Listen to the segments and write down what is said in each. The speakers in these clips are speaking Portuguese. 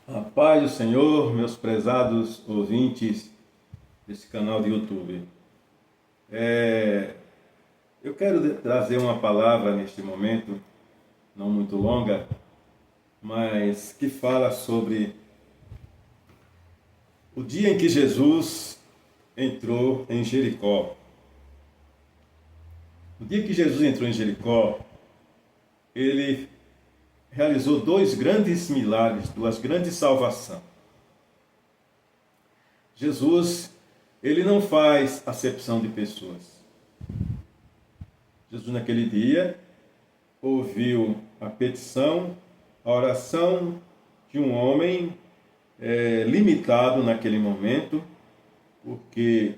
A paz do Senhor, meus prezados ouvintes desse canal de YouTube. Eu quero trazer uma palavra neste momento, não muito longa, mas que fala sobre o dia em que Jesus entrou em Jericó. O dia que Jesus entrou em Jericó, ele realizou dois grandes milagres, duas grandes salvações. Jesus, ele não faz acepção de pessoas. Jesus, naquele dia, ouviu a petição, a oração de um homem limitado naquele momento, porque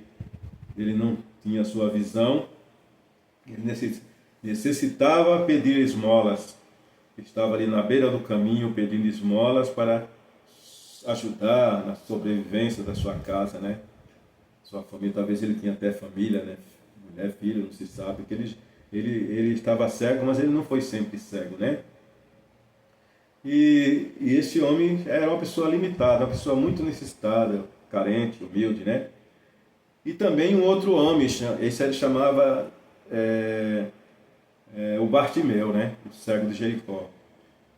ele não tinha sua visão, ele necessitava pedir esmolas. Estava ali na beira do caminho pedindo esmolas para ajudar na sobrevivência da sua casa, né? Sua família, talvez ele tinha até família, né? Mulher, filho, não se sabe, que ele estava cego, mas ele não foi sempre cego, né? E esse homem era uma pessoa limitada, uma pessoa muito necessitada, carente, humilde, né? E também um outro homem, esse ele chamava o Bartimeu, né? O cego de Jericó.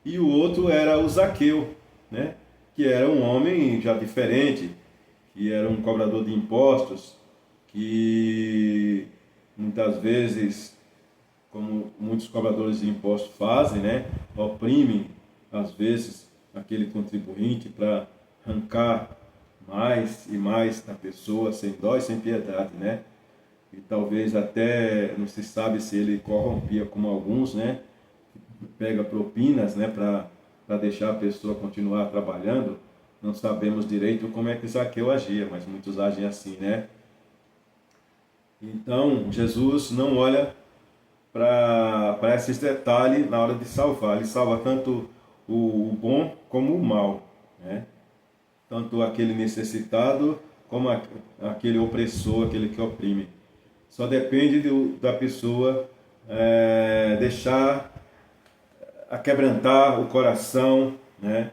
E o outro era o Zaqueu, né? Que era um homem já diferente, que era um cobrador de impostos, que muitas vezes, como muitos cobradores de impostos fazem, né? Oprimem, às vezes, aquele contribuinte para arrancar mais e mais da pessoa, sem dó e sem piedade, né? E talvez até, não se sabe se ele corrompia como alguns, né? Pega propinas, né? Para deixar a pessoa continuar trabalhando. Não sabemos direito como é que Zaqueu agia, mas muitos agem assim, né? Então, Jesus não olha para esses detalhes na hora de salvar. Ele salva tanto o bom como o mal, né? Tanto aquele necessitado como aquele opressor, aquele que oprime. Só depende da pessoa deixar aquebrantar o coração, né?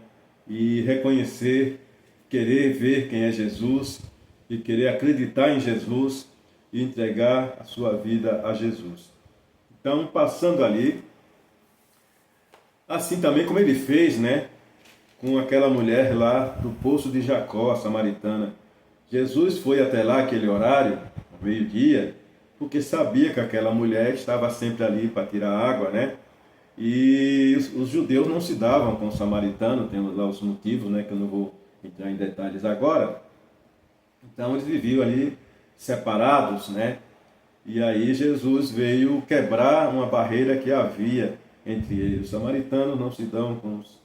E reconhecer, querer ver quem é Jesus e querer acreditar em Jesus e entregar a sua vida a Jesus. Então, passando ali, assim também como ele fez, né? Com aquela mulher lá do poço de Jacó, a samaritana. Jesus foi até lá aquele horário, ao meio-dia, porque sabia que aquela mulher estava sempre ali para tirar água, né? E os judeus não se davam com o samaritano, tem lá os motivos, né, que eu não vou entrar em detalhes agora. Então eles viviam ali separados, né? E aí Jesus veio quebrar uma barreira que havia entre eles. Os samaritanos não se dão com os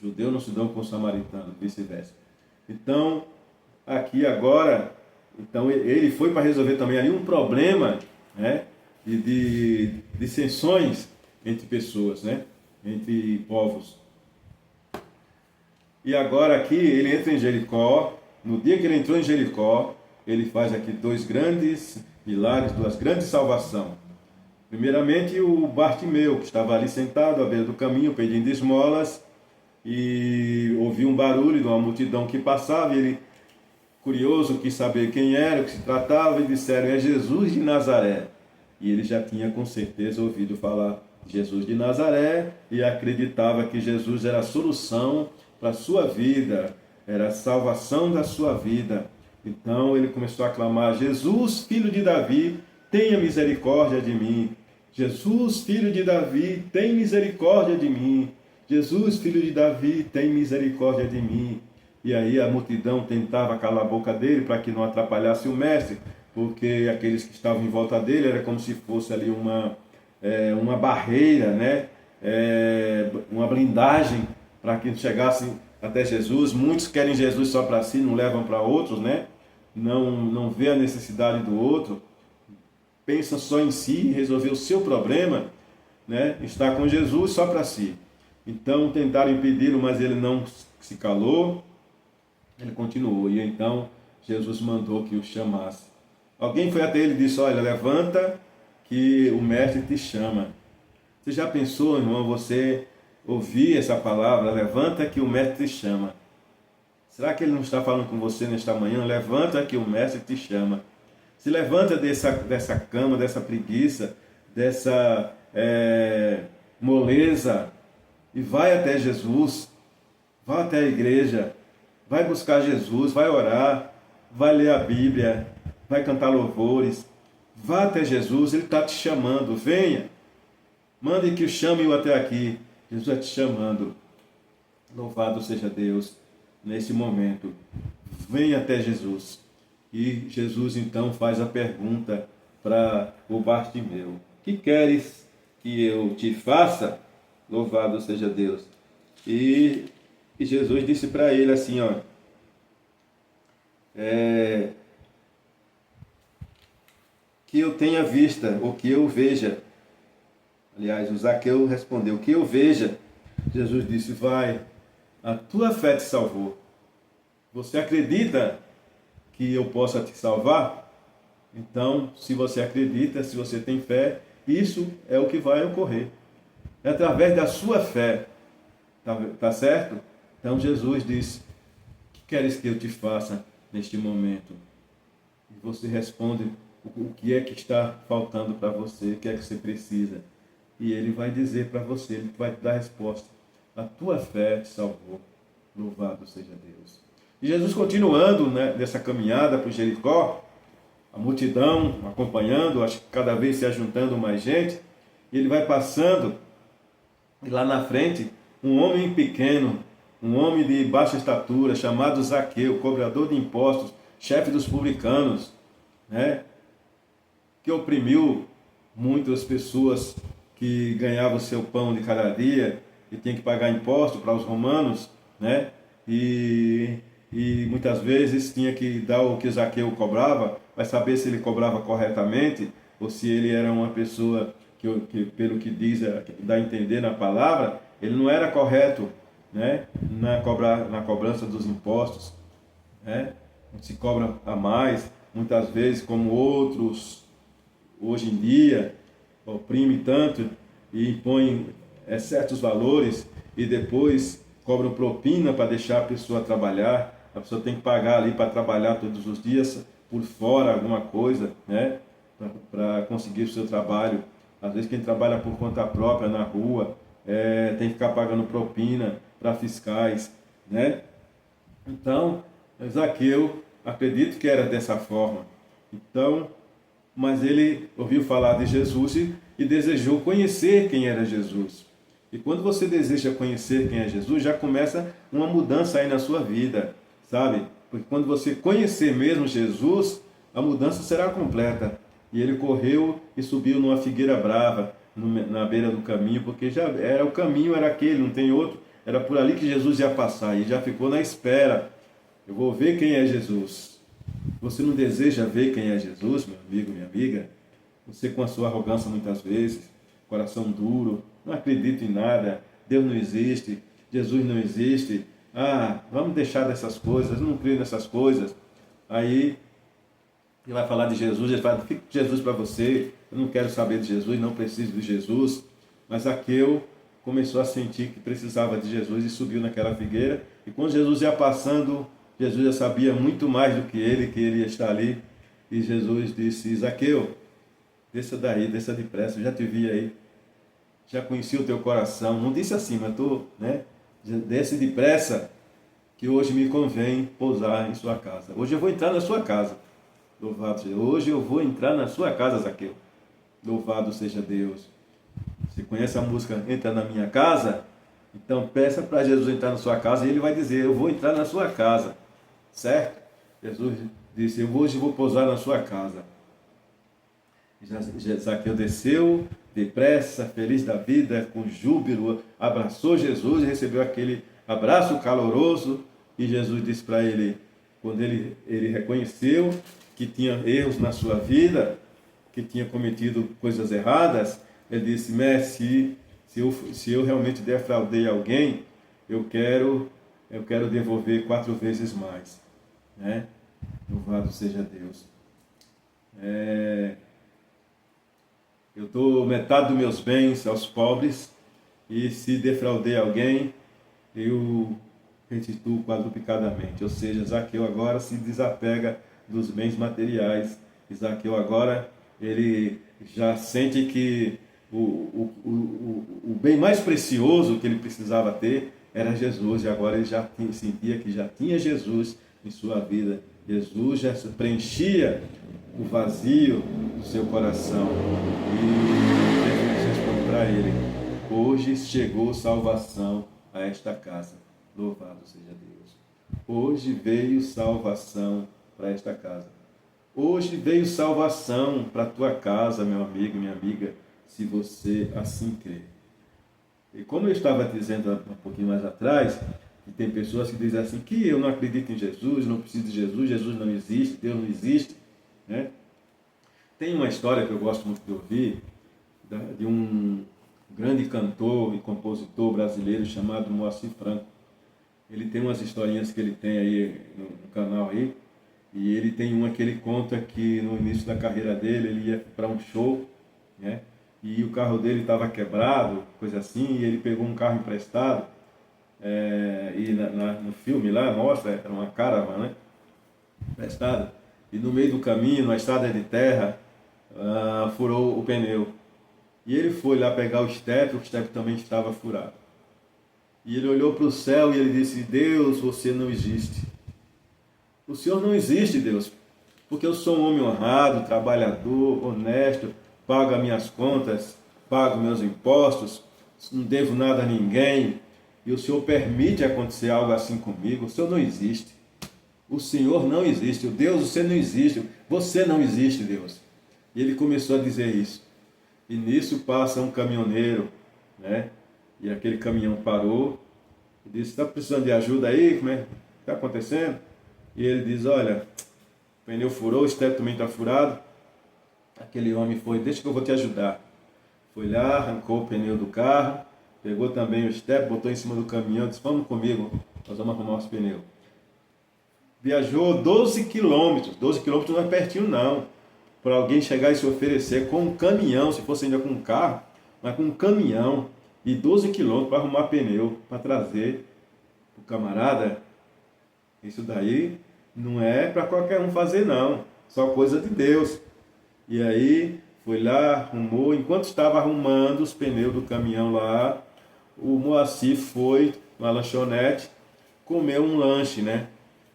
judeus não se dão com os samaritanos, vice-versa. Então, aqui agora, então ele foi para resolver também ali um problema, né, de dissensões entre pessoas, né, entre povos. E agora aqui ele entra em Jericó. No dia que ele entrou em Jericó, ele faz aqui dois grandes milagres, duas grandes salvações. Primeiramente o Bartimeu, que estava ali sentado à beira do caminho pedindo esmolas, e ouviu um barulho de uma multidão que passava, e ele, curioso, quis saber quem era, o que se tratava, e disseram: é Jesus de Nazaré. E ele já tinha com certeza ouvido falar de Jesus de Nazaré e acreditava que Jesus era a solução para a sua vida, era a salvação da sua vida. Então ele começou a clamar: Jesus, filho de Davi, tenha misericórdia de mim. Jesus, filho de Davi, tem misericórdia de mim. Jesus, filho de Davi, tem misericórdia de mim. E aí a multidão tentava calar a boca dele para que não atrapalhasse o mestre, porque aqueles que estavam em volta dele era como se fosse ali uma barreira, né? Uma blindagem para que chegassem até Jesus. Muitos querem Jesus só para si, não levam para outros, né? Não vê a necessidade do outro, pensa só em si, resolver o seu problema, né? Está com Jesus só para si. Então tentaram impedi-lo, mas ele não se calou, ele continuou. E então Jesus mandou que o chamasse. Alguém foi até ele e disse: olha, levanta que o mestre te chama. Você já pensou, irmão, você ouvir essa palavra, levanta que o mestre te chama. Será que ele não está falando com você nesta manhã? Levanta que o mestre te chama. Se levanta dessa cama, dessa preguiça, dessa moleza e vai até Jesus, vai até a igreja, vai buscar Jesus, vai orar, vai ler a Bíblia, vai cantar louvores, vá até Jesus, Ele está te chamando, venha, mande que o chame-o até aqui, Jesus está te chamando, louvado seja Deus, nesse momento, venha até Jesus. E Jesus então faz a pergunta para o Bartimeu: que queres que eu te faça? Louvado seja Deus. E Jesus disse para ele assim, ó, que eu tenha vista, ou que eu veja. Aliás, o Zaqueu respondeu, que eu veja. Jesus disse, vai, a tua fé te salvou. Você acredita que eu possa te salvar? Então, se você acredita, se você tem fé, isso é o que vai ocorrer. É através da sua fé. Tá certo? Então Jesus disse, o que queres que eu te faça neste momento? E você responde o que é que está faltando para você, o que é que você precisa. E ele vai dizer para você, ele vai te dar a resposta. A tua fé te salvou. Louvado seja Deus. E Jesus continuando, né, nessa caminhada por Jericó, a multidão acompanhando, acho que cada vez se ajuntando mais gente, e ele vai passando, e lá na frente, um homem pequeno, um homem de baixa estatura, chamado Zaqueu, cobrador de impostos, chefe dos publicanos, né, que oprimiu muitas pessoas que ganhavam seu pão de cada dia e tinham que pagar imposto para os romanos, né, e muitas vezes tinha que dar o que Zaqueu cobrava, para saber se ele cobrava corretamente ou se ele era uma pessoa que pelo que diz, dá a entender na palavra, ele não era correto, né, na cobrança dos impostos, né, se cobra a mais, muitas vezes como outros hoje em dia oprime tanto e impõe certos valores e depois cobram propina para deixar a pessoa trabalhar. A pessoa tem que pagar ali para trabalhar todos os dias por fora alguma coisa, né, para conseguir o seu trabalho. Às vezes quem trabalha por conta própria na rua tem que ficar pagando propina para fiscais, né? Então, Zaqueu, acredito que era dessa forma. Então, mas ele ouviu falar de Jesus e desejou conhecer quem era Jesus. E quando você deseja conhecer quem é Jesus, já começa uma mudança aí na sua vida, sabe? Porque quando você conhecer mesmo Jesus, a mudança será completa. E ele correu e subiu numa figueira brava, na beira do caminho, porque já era o caminho, era aquele, não tem outro. Era por ali que Jesus ia passar e já ficou na espera. Eu vou ver quem é Jesus. Você não deseja ver quem é Jesus, meu amigo, minha amiga? Você com a sua arrogância muitas vezes, coração duro, não acredito em nada, Deus não existe, Jesus não existe. Ah, vamos deixar dessas coisas, não creio nessas coisas. Aí ele vai falar de Jesus, ele fala, fica com Jesus para você, eu não quero saber de Jesus, não preciso de Jesus. Mas Zaqueu começou a sentir que precisava de Jesus e subiu naquela figueira. E quando Jesus ia passando, Jesus já sabia muito mais do que ele ia estar ali. E Jesus disse, Zaqueu, desça daí, desça depressa, eu já te vi aí, já conheci o teu coração. Não disse assim, mas desce depressa, que hoje me convém pousar em sua casa. Hoje eu vou entrar na sua casa. Louvado seja Deus. Hoje eu vou entrar na sua casa, Zaqueu. Louvado seja Deus. Você conhece a música Entra na Minha Casa? Então peça para Jesus entrar na sua casa e ele vai dizer, eu vou entrar na sua casa. Certo? Jesus disse, hoje eu vou pousar na sua casa. Zaqueu desceu depressa, feliz da vida, com júbilo, abraçou Jesus e recebeu aquele abraço caloroso. E Jesus disse para ele, quando ele reconheceu que tinha erros na sua vida, que tinha cometido coisas erradas, ele disse, mestre, se eu realmente defraudei alguém, eu quero devolver 4 vezes mais, né? Louvado seja Deus. Eu dou metade dos meus bens aos pobres, e se defraudei alguém, eu restituo quadruplicadamente. Ou seja, Zaqueu agora se desapega dos bens materiais. E Zaqueu agora, ele já sente que o bem mais precioso que ele precisava ter era Jesus. E agora ele já sentia que já tinha Jesus em sua vida. Jesus já preenchia o vazio do seu coração. E Jesus responde para ele: hoje chegou salvação a esta casa. Louvado seja Deus. Hoje veio salvação para esta casa. Hoje veio salvação para a tua casa, meu amigo, minha amiga, se você assim crer. E como eu estava dizendo um pouquinho mais atrás, que tem pessoas que dizem assim, que eu não acredito em Jesus, não preciso de Jesus, Jesus não existe, Deus não existe, né? Tem uma história que eu gosto muito de ouvir, de um grande cantor e compositor brasileiro chamado Moacir Franco. Ele tem umas historinhas que ele tem aí no canal aí, e ele tem uma que ele conta que no início da carreira dele, ele ia para um show, né? E o carro dele estava quebrado, coisa assim, e ele pegou um carro emprestado, e no filme lá mostra, era uma Caravan, né? Emprestada, e no meio do caminho, numa estrada de terra, furou o pneu. E ele foi lá pegar o step também estava furado. E ele olhou para o céu e ele disse: Deus, você não existe. O Senhor não existe, Deus, porque eu sou um homem honrado, trabalhador, honesto, pago as minhas contas, pago meus impostos, não devo nada a ninguém, e o Senhor permite acontecer algo assim comigo. O Senhor não existe. O Senhor não existe. O Deus, você não existe. Você não existe, Deus. E ele começou a dizer isso. E nisso passa um caminhoneiro, né? E aquele caminhão parou e disse: está precisando de ajuda aí? Como é que está acontecendo? E ele diz: olha, o pneu furou, o step também está furado. Aquele homem foi: deixa que eu vou te ajudar. Foi lá, arrancou o pneu do carro, pegou também o step, botou em cima do caminhão, disse: vamos comigo, nós vamos arrumar os pneus. Viajou 12 quilômetros, 12 quilômetros não é pertinho não, para alguém chegar e se oferecer com um caminhão, se fosse ainda com um carro, mas com um caminhão, e 12 quilômetros para arrumar pneu, para trazer o camarada. Isso daí não é para qualquer um fazer não, só coisa de Deus. E aí foi lá, arrumou, enquanto estava arrumando os pneus do caminhão lá, o Moacir foi na lanchonete comer um lanche, né?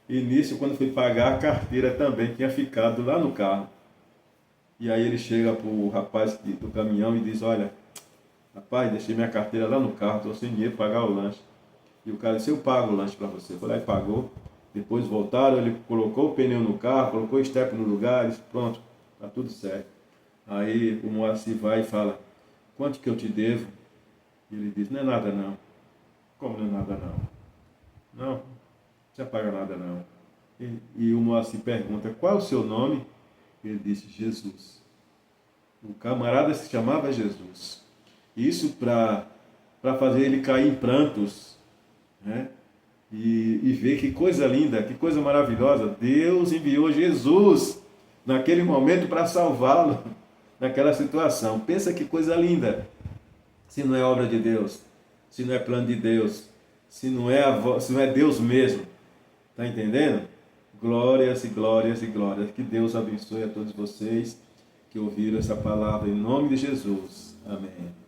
E nisso, quando foi pagar, a carteira também tinha ficado lá no carro. E aí ele chega para o rapaz do caminhão e diz: olha, rapaz, deixei minha carteira lá no carro, estou sem dinheiro para pagar o lanche. E o cara disse: eu pago o lanche para você. Foi lá e pagou. Depois voltaram, ele colocou o pneu no carro, colocou o step no lugar, disse: pronto, está tudo certo. Aí o Moacir vai e fala: quanto que eu te devo? E ele diz: não é nada não. Como não é nada não? Não, não precisa pagar nada não. E o Moacir pergunta: qual é o seu nome? Ele disse: Jesus. O camarada se chamava Jesus. Isso para fazer ele cair em prantos, né? E ver que coisa linda, que coisa maravilhosa. Deus enviou Jesus naquele momento para salvá-lo naquela situação. Pensa que coisa linda. Se não é obra de Deus, se não é plano de Deus, se não é Deus mesmo. Está entendendo? Glórias e glórias e glórias. Que Deus abençoe a todos vocês que ouviram essa palavra em nome de Jesus. Amém.